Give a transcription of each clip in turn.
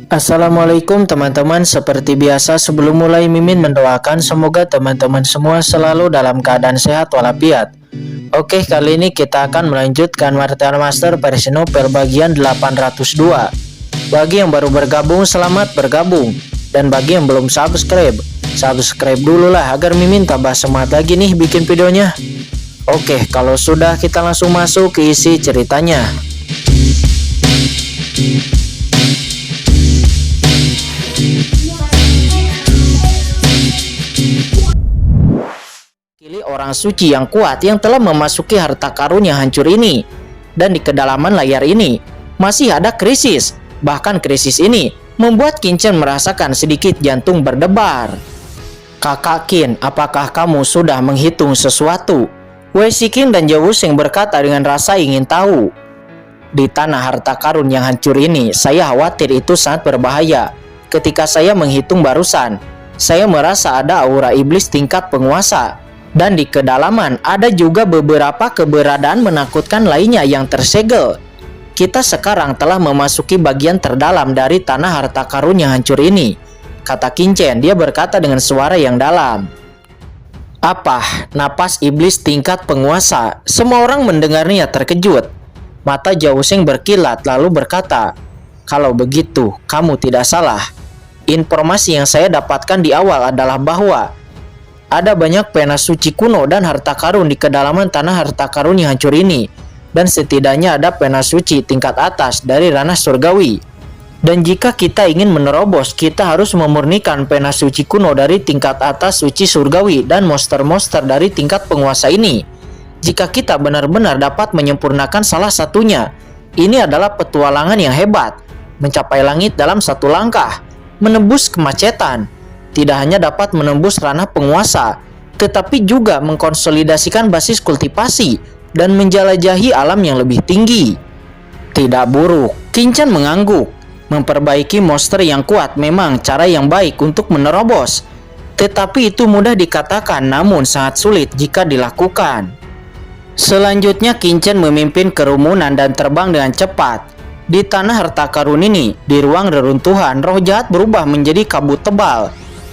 Assalamualaikum teman-teman, seperti biasa sebelum mulai Mimin mendoakan semoga teman-teman semua selalu dalam keadaan sehat walafiat. Oke, kali ini kita akan melanjutkan Martial Master versi novel bagian 802. Bagi yang baru bergabung, selamat bergabung. Dan bagi yang belum subscribe dulu lah agar Mimin tambah semangat lagi nih bikin videonya. Oke, kalau sudah kita langsung masuk ke isi ceritanya. Orang suci yang kuat yang telah memasuki harta karun yang hancur ini. Dan di kedalaman layar ini masih ada krisis. Bahkan krisis ini membuat Qin merasakan sedikit jantung berdebar. Kakak Qin, apakah kamu sudah menghitung sesuatu? Wei Shiqing dan Zhao Wusheng berkata dengan rasa ingin tahu. Di tanah harta karun yang hancur ini, saya khawatir itu sangat berbahaya. Ketika saya menghitung barusan, saya merasa ada aura iblis tingkat penguasa. Dan di kedalaman ada juga beberapa keberadaan menakutkan lainnya yang tersegel. Kita sekarang telah memasuki bagian terdalam dari tanah harta karun yang hancur ini, kata Qin. Dia berkata dengan suara yang dalam. Apa? Napas iblis tingkat penguasa? Semua orang mendengarnya terkejut. Mata Zhao Wusheng berkilat lalu berkata, kalau begitu kamu tidak salah. Informasi yang saya dapatkan di awal adalah bahwa ada banyak pena suci kuno dan harta karun di kedalaman tanah harta karun yang hancur ini. Dan setidaknya ada pena suci tingkat atas dari ranah surgawi. Dan jika kita ingin menerobos, kita harus memurnikan pena suci kuno dari tingkat atas suci surgawi dan monster-monster dari tingkat penguasa ini. Jika kita benar-benar dapat menyempurnakan salah satunya, ini adalah petualangan yang hebat. Mencapai langit dalam satu langkah, menembus kemacetan. Tidak hanya dapat menembus ranah penguasa, tetapi juga mengkonsolidasikan basis kultivasi dan menjelajahi alam yang lebih tinggi. Tidak buruk, Qin mengangguk. Memperbaiki monster yang kuat memang cara yang baik untuk menerobos. Tetapi itu mudah dikatakan namun sangat sulit jika dilakukan. Selanjutnya Qin memimpin kerumunan dan terbang dengan cepat. Di tanah harta karun ini, di ruang reruntuhan, roh jahat berubah menjadi kabut tebal.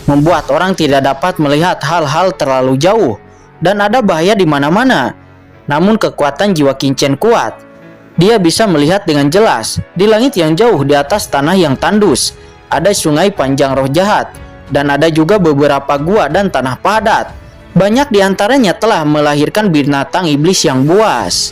Membuat orang tidak dapat melihat hal-hal terlalu jauh dan ada bahaya di mana-mana. Namun kekuatan jiwa Qin kuat. Dia bisa melihat dengan jelas di langit yang jauh di atas tanah yang tandus. Ada sungai panjang roh jahat dan ada juga beberapa gua dan tanah padat. Banyak di antaranya telah melahirkan binatang iblis yang buas.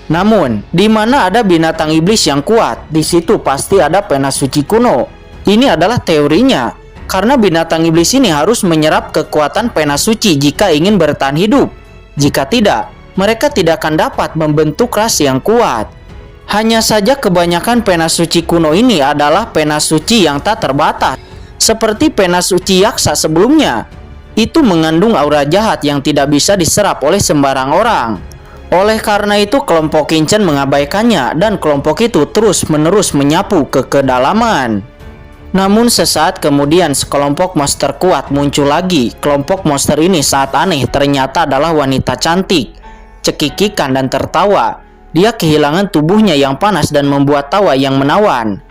Namun, di mana ada binatang iblis yang kuat, di situ pasti ada pena suci kuno. Ini adalah teorinya. Karena binatang iblis ini harus menyerap kekuatan pena suci jika ingin bertahan hidup. Jika tidak, mereka tidak akan dapat membentuk ras yang kuat. Hanya saja kebanyakan pena suci kuno ini adalah pena suci yang tak terbatas. Seperti pena suci yaksa sebelumnya. Itu mengandung aura jahat yang tidak bisa diserap oleh sembarang orang. Oleh karena itu kelompok Qin mengabaikannya dan kelompok itu terus-menerus menyapu ke kedalaman. Namun sesaat kemudian sekelompok monster kuat muncul lagi. Kelompok monster ini saat aneh ternyata adalah wanita cantik, cekikikan dan tertawa. Dia kehilangan tubuhnya yang panas dan membuat tawa yang menawan.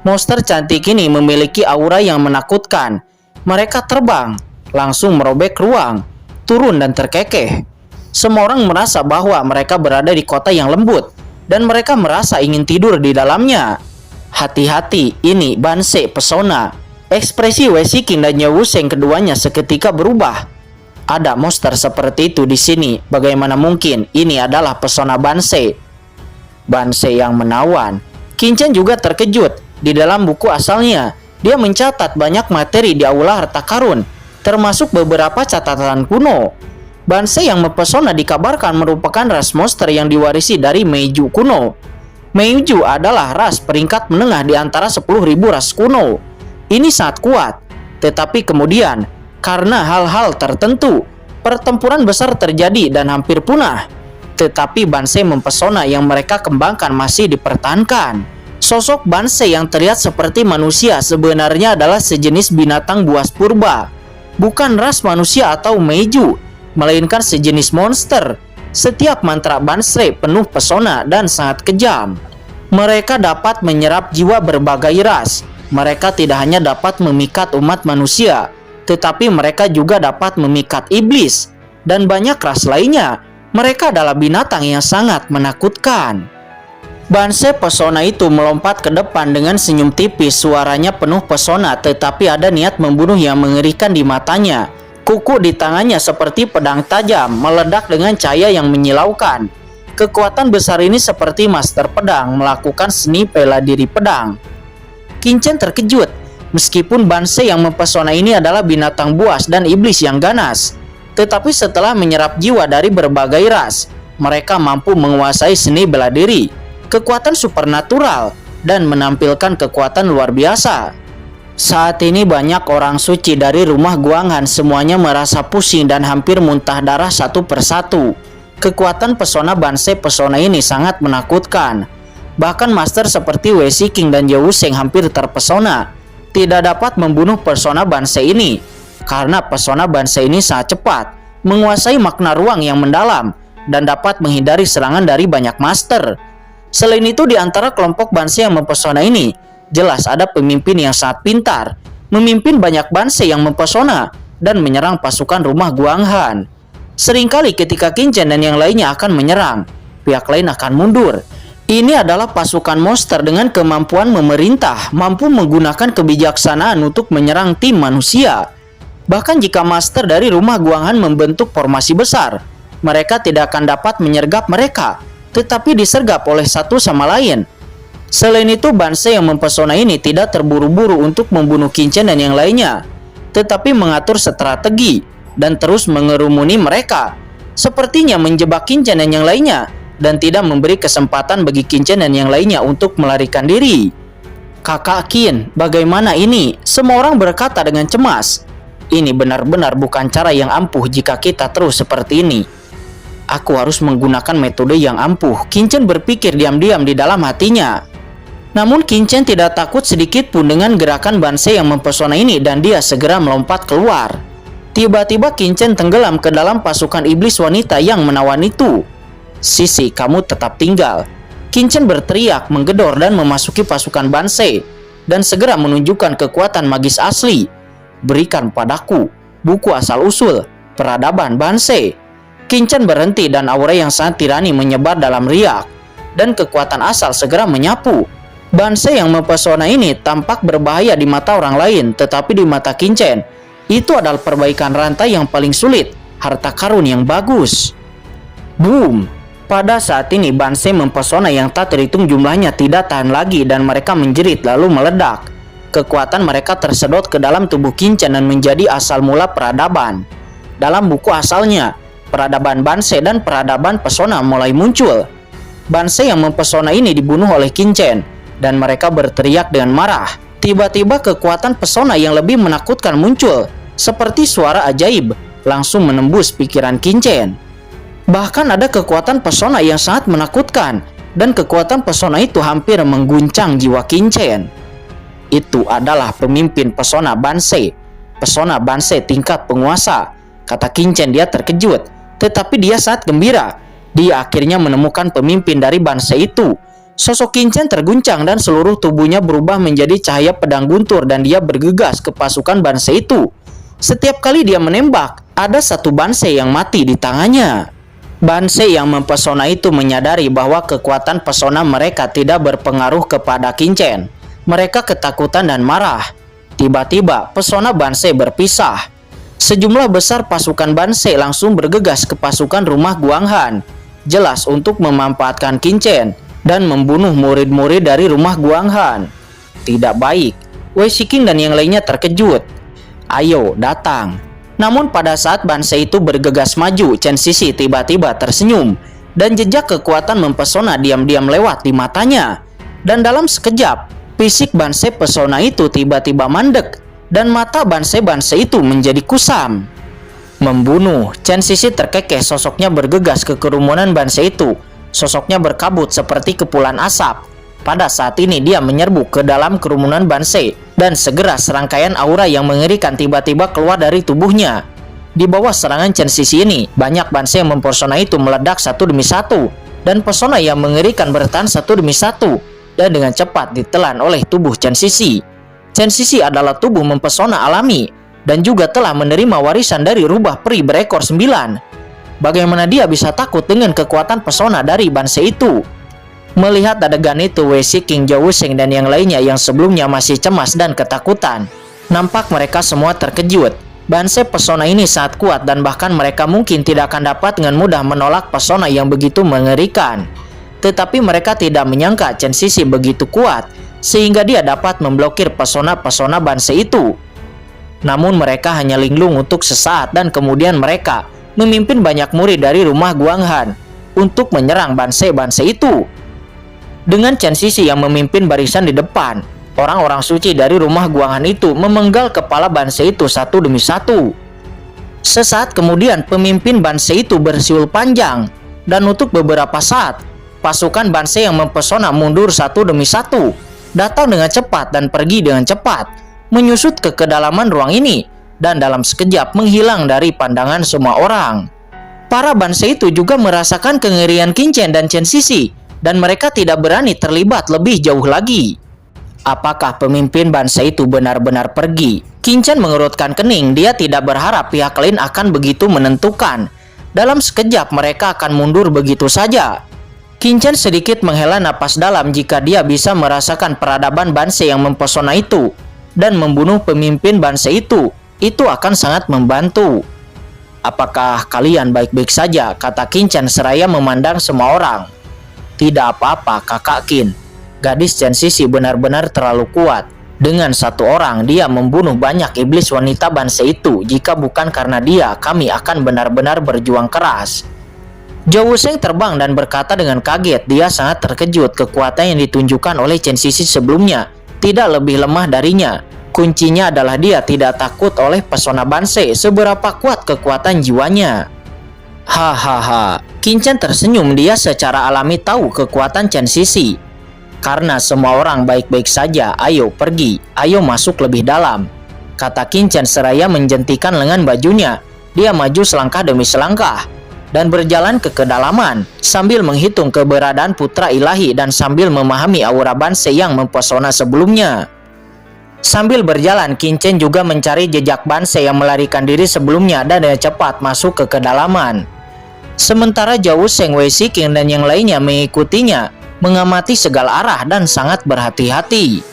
Monster cantik ini memiliki aura yang menakutkan. Mereka terbang, langsung merobek ruang, turun dan terkekeh. Semua orang merasa bahwa mereka berada di kota yang lembut dan mereka merasa ingin tidur di dalamnya. Hati-hati, ini Banse pesona. Ekspresi Wei Shiqing dan Zhao Wusheng keduanya seketika berubah. Ada monster seperti itu di sini. Bagaimana mungkin? Ini adalah pesona Banse. Banse yang menawan. Qin juga terkejut. Di dalam buku asalnya, dia mencatat banyak materi di aula harta karun, termasuk beberapa catatan kuno. Banse yang mempesona dikabarkan merupakan ras monster yang diwarisi dari Meiju kuno. Meiju adalah ras peringkat menengah di antara 10.000 ras kuno. Ini sangat kuat. Tetapi kemudian, karena hal-hal tertentu, pertempuran besar terjadi dan hampir punah. Tetapi Banse mempesona yang mereka kembangkan masih dipertahankan. Sosok Banse yang terlihat seperti manusia sebenarnya adalah sejenis binatang buas purba. Bukan ras manusia atau Meiju, melainkan sejenis monster. Setiap mantra Banse penuh pesona dan sangat kejam. Mereka dapat menyerap jiwa berbagai ras. mereka tidak hanya dapat memikat umat manusia, tetapi mereka juga dapat memikat iblis dan banyak ras lainnya. Mereka adalah binatang yang sangat menakutkan. Banshee pesona itu melompat ke depan dengan senyum tipis, suaranya penuh pesona, tetapi ada niat membunuh yang mengerikan di matanya. Kuku di tangannya seperti pedang tajam, meledak dengan cahaya yang menyilaukan. Kekuatan besar ini seperti master pedang melakukan seni bela diri pedang. Qin-Chen terkejut, meskipun Banshee yang mempesona ini adalah binatang buas dan iblis yang ganas. Tetapi setelah menyerap jiwa dari berbagai ras, mereka mampu menguasai seni bela diri, kekuatan supernatural, dan menampilkan kekuatan luar biasa. Saat ini banyak orang suci dari rumah Guanghan semuanya merasa pusing dan hampir muntah darah satu persatu. Kekuatan pesona Banshee pesona ini sangat menakutkan. Bahkan master seperti Wei Shiking dan Ye Wusheng hampir terpesona. Tidak dapat membunuh pesona Banshee ini, karena pesona Banshee ini sangat cepat, menguasai makna ruang yang mendalam, dan dapat menghindari serangan dari banyak master. Selain itu, di antara kelompok Banshee yang mempesona ini, jelas ada pemimpin yang sangat pintar, memimpin banyak Banshee yang mempesona, dan menyerang pasukan rumah Guanghan. Seringkali ketika Qin-Chen dan yang lainnya akan menyerang, pihak lain akan mundur. Ini adalah pasukan monster dengan kemampuan memerintah, mampu menggunakan kebijaksanaan untuk menyerang tim manusia. Bahkan jika master dari rumah Guanghan membentuk formasi besar, mereka tidak akan dapat menyergap mereka, tetapi disergap oleh satu sama lain. Selain itu, Banshee yang mempesona ini tidak terburu-buru untuk membunuh Qin-Chen dan yang lainnya, tetapi mengatur strategi dan terus mengerumuni mereka, sepertinya menjebak Qin-Chen dan yang lainnya, dan tidak memberi kesempatan bagi Qin-Chen dan yang lainnya untuk melarikan diri. Kakak Qin, bagaimana ini? Semua orang berkata dengan cemas. Ini benar-benar bukan cara yang ampuh jika kita terus seperti ini. Aku harus menggunakan metode yang ampuh, Qin-Chen berpikir diam-diam di dalam hatinya. Namun Qin-Chen tidak takut sedikit pun dengan gerakan Banshee yang mempesona ini dan dia segera melompat keluar. Tiba-tiba Qin-Chen tenggelam ke dalam pasukan iblis wanita yang menawan itu. Sisi, kamu tetap tinggal. Qin-Chen berteriak, menggedor dan memasuki pasukan Banshee dan segera menunjukkan kekuatan magis asli. Berikan padaku buku asal-usul peradaban Banshee. Qin-Chen berhenti dan aura yang sangat tirani menyebar dalam riak, dan kekuatan asal segera menyapu. Banshee yang mempesona ini tampak berbahaya di mata orang lain, tetapi di mata Qin-Chen, itu adalah perbaikan rantai yang paling sulit, harta karun yang bagus. Boom! Pada saat ini Banshee mempesona yang tak terhitung jumlahnya tidak tahan lagi dan mereka menjerit lalu meledak. Kekuatan mereka tersedot ke dalam tubuh Qin-Chen dan menjadi asal mula peradaban. Dalam buku asalnya, peradaban Banshee dan peradaban pesona mulai muncul. Banshee yang mempesona ini dibunuh oleh Qin-Chen dan mereka berteriak dengan marah. Tiba-tiba kekuatan pesona yang lebih menakutkan muncul, seperti suara ajaib, langsung menembus pikiran Qin-Chen. Bahkan ada kekuatan pesona yang sangat menakutkan, dan kekuatan pesona itu hampir mengguncang jiwa Qin-Chen. Itu adalah pemimpin pesona Banshee. Pesona Banshee tingkat penguasa, kata Qin-Chen. Dia terkejut, tetapi dia sangat gembira. Dia akhirnya menemukan pemimpin dari Banshee itu. Sosok Qin-Chen terguncang dan seluruh tubuhnya berubah menjadi cahaya pedang guntur dan dia bergegas ke pasukan Banshee itu. Setiap kali dia menembak, ada satu Banshee yang mati di tangannya. Banshee yang mempesona itu menyadari bahwa kekuatan pesona mereka tidak berpengaruh kepada Qin-Chen. Mereka ketakutan dan marah. Tiba-tiba, pesona Banshee berpisah. Sejumlah besar pasukan Banshee langsung bergegas ke pasukan rumah Guanghan, jelas untuk memanfaatkan Qin-Chen dan membunuh murid-murid dari rumah Guanghan. Tidak baik. Wei Shiking dan yang lainnya terkejut. Ayo, datang. Namun pada saat Banshee itu bergegas maju, Chen Sisi tiba-tiba tersenyum dan jejak kekuatan mempesona diam-diam lewat di matanya. Dan dalam sekejap, fisik Banshee pesona itu tiba-tiba mandek dan mata Banshee itu menjadi kusam. Membunuh, Chen Sisi terkekeh, sosoknya bergegas ke kerumunan Banshee itu. Sosoknya berkabut seperti kepulan asap. Pada saat ini dia menyerbu ke dalam kerumunan Banshee dan segera serangkaian aura yang mengerikan tiba-tiba keluar dari tubuhnya. Di bawah serangan Chen Sisi ini, banyak Banshee yang mempesona itu meledak satu demi satu dan pesona yang mengerikan bertahan satu demi satu dan dengan cepat ditelan oleh tubuh Chen Sisi. Chen Sisi adalah tubuh mempesona alami dan juga telah menerima warisan dari rubah peri berekor 9. Bagaimana dia bisa takut dengan kekuatan pesona dari Banshee itu? Melihat adegan itu, Wei Shiking, Zhao Wusheng, dan yang lainnya yang sebelumnya masih cemas dan ketakutan, nampak mereka semua terkejut. Banshee pesona ini sangat kuat dan bahkan mereka mungkin tidak akan dapat dengan mudah menolak pesona yang begitu mengerikan. Tetapi mereka tidak menyangka Chen Sisi begitu kuat sehingga dia dapat memblokir pesona-pesona Banshee itu. Namun mereka hanya linglung untuk sesaat dan kemudian mereka memimpin banyak murid dari rumah Guanghan untuk menyerang Banshee itu. Dengan Chen Sisi yang memimpin barisan di depan, orang-orang suci dari rumah Guanghan itu memenggal kepala Banshee itu satu demi satu. Sesaat kemudian pemimpin Banshee itu bersiul panjang dan untuk beberapa saat pasukan Banshee yang mempesona mundur satu demi satu, datang dengan cepat dan pergi dengan cepat, menyusut ke kedalaman ruang ini dan dalam sekejap menghilang dari pandangan semua orang. Para Banshee itu juga merasakan kengerian Qin Chen dan Chen Sisi dan mereka tidak berani terlibat lebih jauh lagi. Apakah pemimpin Banshee itu benar-benar pergi? Qin Chen mengerutkan kening, dia tidak berharap pihak lain akan begitu menentukan. Dalam sekejap mereka akan mundur begitu saja. Qin Chen sedikit menghela napas dalam jika dia bisa merasakan peradaban Banshee yang mempesona itu dan membunuh pemimpin Banshee itu akan sangat membantu. Apakah kalian baik-baik saja? Kata Qin Chen seraya memandang semua orang. Tidak apa-apa, kakak Qin. Gadis Chen Sisi benar-benar terlalu kuat. Dengan satu orang, dia membunuh banyak iblis wanita Banshee itu. Jika bukan karena dia, kami akan benar-benar berjuang keras. Zhao Wusheng terbang dan berkata dengan kaget. Dia sangat terkejut. Kekuatan yang ditunjukkan oleh Chen Sisi sebelumnya tidak lebih lemah darinya. Kuncinya adalah dia tidak takut oleh pesona Banshee, seberapa kuat kekuatan jiwanya. Hahaha, Qin Chen tersenyum, dia secara alami tahu kekuatan Chen Sisi. Karena semua orang baik-baik saja, ayo pergi, ayo masuk lebih dalam, kata Qin Chen seraya menjentikan lengan bajunya. Dia maju selangkah demi selangkah dan berjalan ke kedalaman sambil menghitung keberadaan putra ilahi dan sambil memahami aura Banshee yang mempesona sebelumnya. Sambil berjalan, Qin Chen juga mencari jejak Banshee yang melarikan diri sebelumnya dan dengan cepat masuk ke kedalaman. Sementara Zhao Wusheng, Wei Shiking, dan yang lainnya mengikutinya, mengamati segala arah dan sangat berhati-hati.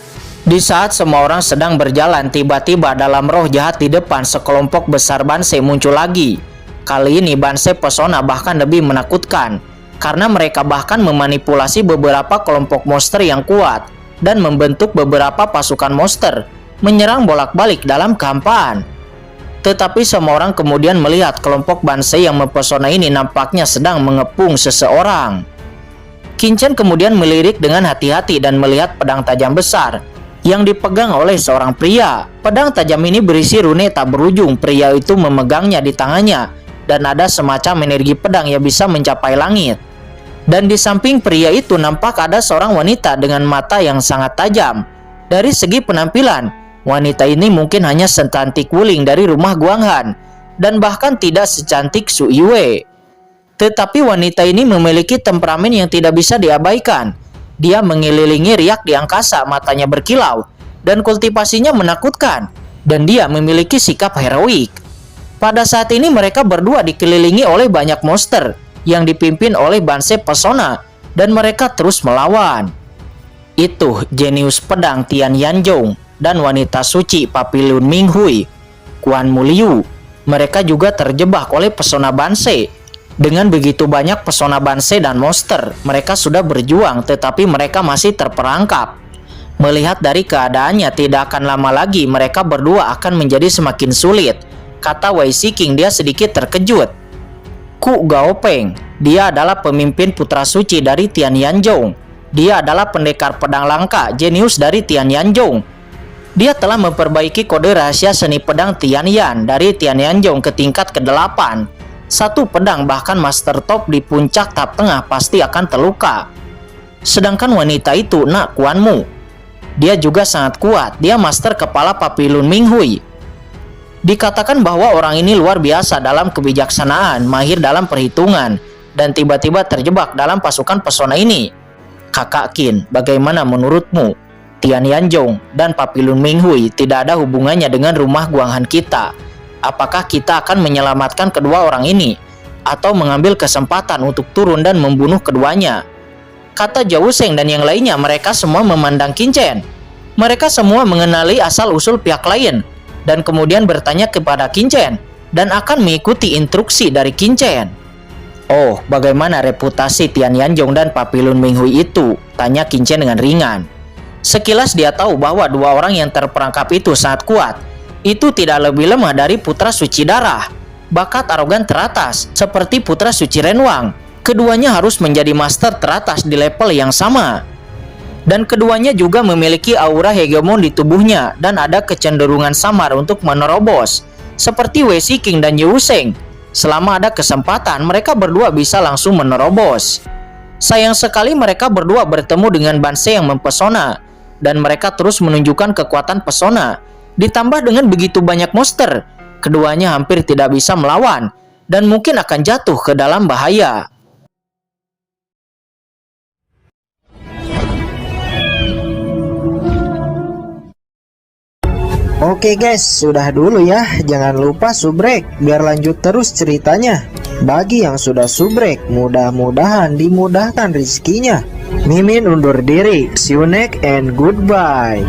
Di saat semua orang sedang berjalan, tiba-tiba dalam roh jahat di depan sekelompok besar Banshee muncul lagi. Kali ini Banshee pesona bahkan lebih menakutkan, karena mereka bahkan memanipulasi beberapa kelompok monster yang kuat dan membentuk beberapa pasukan monster menyerang bolak-balik dalam kehampaan. Tetapi semua orang kemudian melihat kelompok Banshee yang mempesona ini nampaknya sedang mengepung seseorang. Qin Chen kemudian melirik dengan hati-hati dan melihat pedang tajam besar yang dipegang oleh seorang pria. Pedang tajam ini berisi rune tak berujung. Pria itu memegangnya di tangannya dan ada semacam energi pedang yang bisa mencapai langit. Dan di samping pria itu nampak ada seorang wanita dengan mata yang sangat tajam. Dari segi penampilan, wanita ini mungkin hanya secantik Wuling dari rumah Guanghan dan bahkan tidak secantik Su Yue. Tetapi wanita ini memiliki temperamen yang tidak bisa diabaikan. Dia mengelilingi riak di angkasa, matanya berkilau dan kultivasinya menakutkan, dan dia memiliki sikap heroik. Pada saat ini mereka berdua dikelilingi oleh banyak monster yang dipimpin oleh Banshee pesona dan mereka terus melawan. Itu jenius pedang Tian Yanzhong dan wanita suci Papillon Minghui, Quan Muliu. Mereka juga terjebak oleh pesona Banshee. Dengan begitu banyak pesona Banshee dan monster, mereka sudah berjuang tetapi mereka masih terperangkap. Melihat dari keadaannya, tidak akan lama lagi mereka berdua akan menjadi semakin sulit, kata Wei Shiking. Dia sedikit terkejut. Ku Gaopeng, dia adalah pemimpin putra suci dari Tian Yanzhong. Dia adalah pendekar pedang langka, jenius dari Tian Yanzhong. Dia telah memperbaiki kode rahasia seni pedang Tian Yan dari Tian Yanzhong ke tingkat ke-8. Satu pedang bahkan master top di puncak tahap tengah pasti akan terluka. Sedangkan wanita itu Nak Quan Mu. Dia juga sangat kuat, dia master kepala Papillon Minghui. Dikatakan bahwa orang ini luar biasa dalam kebijaksanaan, mahir dalam perhitungan, dan tiba-tiba terjebak dalam pasukan pesona ini. Kakak Qin, bagaimana menurutmu? Tian Yanzhong dan Papilun Minghui tidak ada hubungannya dengan rumah Guanghan kita. Apakah kita akan menyelamatkan kedua orang ini? Atau mengambil kesempatan untuk turun dan membunuh keduanya? Kata Zhao Wusheng dan yang lainnya, mereka semua memandang Qin Chen. Mereka semua mengenali asal-usul pihak lain dan kemudian bertanya kepada Qin Chen dan akan mengikuti instruksi dari Qin Chen. "Oh, bagaimana reputasi Tian Yanzhong dan Papilun Minghui itu?" tanya Qin Chen dengan ringan. Sekilas dia tahu bahwa dua orang yang terperangkap itu sangat kuat. Itu tidak lebih lemah dari putra suci darah, bakat arogan teratas seperti putra suci Renwang. Keduanya harus menjadi master teratas di level yang sama. Dan keduanya juga memiliki aura hegemon di tubuhnya dan ada kecenderungan samar untuk menerobos, seperti Wei Shiqing dan Zhao Wusheng. Selama ada kesempatan, mereka berdua bisa langsung menerobos. Sayang sekali mereka berdua bertemu dengan Ban Se yang mempesona, dan mereka terus menunjukkan kekuatan pesona. Ditambah dengan begitu banyak monster, keduanya hampir tidak bisa melawan, dan mungkin akan jatuh ke dalam bahaya. Oke guys, sudah dulu ya. Jangan lupa subrek biar lanjut terus ceritanya. Bagi yang sudah subrek, mudah-mudahan dimudahkan rezekinya. Mimin undur diri. See you next and goodbye.